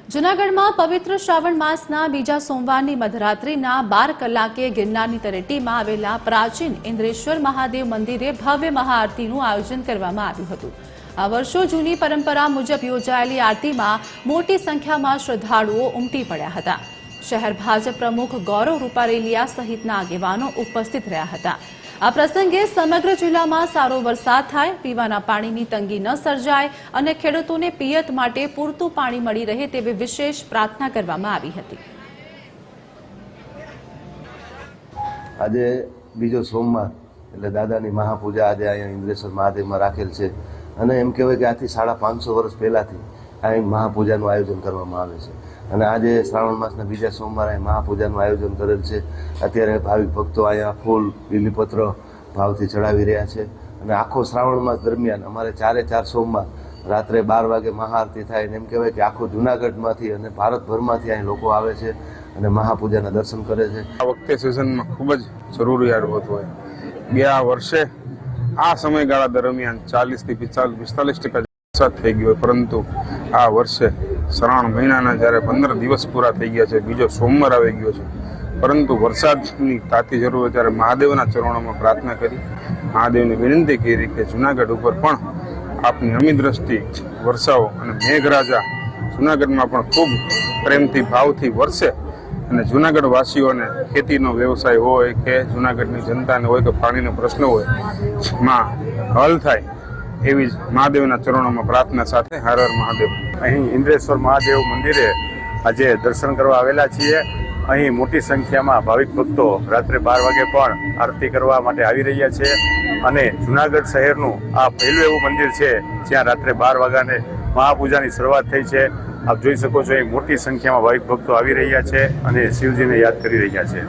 જૂનાગઢમાં પવિત્ર શ્રાવણ માસના બીજા સોમવારની મધરાત્રિના 12 કલાકે ગિરનારની તળેટીમાં આવેલા પ્રાચીન ઇન્દ્રેશ્વર મહાદેવ મંદિરે ભવ્ય મહાઆરતીનું આયોજન કરવામાં આવ્યું હતું। આ વર્ષો જૂની પરંપરા મુજબ યોજાયેલી આરતીમાં મોટી સંખ્યામાં શ્રદ્ધાળુઓ ઉમટી પડ્યા હતા। શહેર ભાજપ પ્રમુખ ગૌરવ રૂપારેલિયા સહિતના આગેવાનો ઉપસ્થિત રહ્યા હતા। આ પ્રસંગે સમગ્ર જિલ્લામાં સારો વરસાદ થાય, પીવાના પાણીની તંગી ન સર્જાય અને ખેડૂતોને પિયત માટે પૂરતું પાણી મળી રહે તેવી વિશેષ પ્રાર્થના કરવામાં આવી હતી। આજે બીજો સોમવાર એટલે દાદાની મહાપૂજા આજે અહીંયા ઇન્દ્રેશ્વર મહાદેવમાં રાખેલ છે અને એમ કહેવાય કે આથી 550 વર્ષ પહેલાંથી અહીં મહાપૂજાનું આયોજન કરવામાં આવે છે અને આજે શ્રાવણ માસના બીજા સોમવારે અહીં મહાપૂજાનું આયોજન કરેલ છે। અત્યારે ભાવિક ભક્તો અહીંયા ફૂલ બીલીપત્ર ભાવથી ચડાવી રહ્યા છે અને આખો શ્રાવણ માસ દરમિયાન અમારે 4 સોમવાર રાત્રે 12 વાગે મહાઆરતી થાય અને એમ કહેવાય કે આખું જૂનાગઢમાંથી અને ભારતભરમાંથી અહીં લોકો આવે છે અને મહાપૂજાના દર્શન કરે છે। આ વખતે સિઝનમાં ખૂબ જ જરૂરિયાત હોય। ગયા વર્ષે આ સમયગાળા દરમિયાન 40 થી 45% વરસાદ થઈ ગયો, પરંતુ આ વર્ષે શ્રાવણ મહિનાના જ્યારે 15 દિવસ પૂરા થઈ ગયા છે, બીજો સોમવાર આવી ગયો છે, પરંતુ વરસાદની તાતી જરૂર હોય ત્યારે મહાદેવના ચરણોમાં પ્રાર્થના કરી, મહાદેવને વિનંતી કરી કે જૂનાગઢ ઉપર પણ આપની અમી દ્રષ્ટિ વરસાવો અને મેઘરાજા જૂનાગઢમાં પણ ખૂબ પ્રેમથી ભાવથી વરસે અને જૂનાગઢ વાસીઓને ખેતીનો વ્યવસાય હોય કે જૂનાગઢની જનતાને હોય કે પાણીનો પ્રશ્ન હોય માં હલ થાય એવી મહાદેવના ચરણોમાં પ્રાર્થના સાથે હર હર મહાદેવ। અહીં ઇન્દ્રેશ્વર મહાદેવ મંદિરે આજે દર્શન કરવા આવેલા છીએ। અહીં મોટી સંખ્યામાં ભાવિક ભક્તો રાત્રે 12 વાગે પણ આરતી કરવા માટે આવી રહ્યા છે અને જૂનાગઢ શહેરનું આ પહેલું એવું મંદિર છે જ્યાં રાત્રે 12 વાગ્યાને મહાપૂજાની શરૂઆત થઈ છે। આપ જોઈ શકો છો અહીં મોટી સંખ્યામાં ભાવિક ભક્તો આવી રહ્યા છે અને શિવજીને યાદ કરી રહ્યા છે।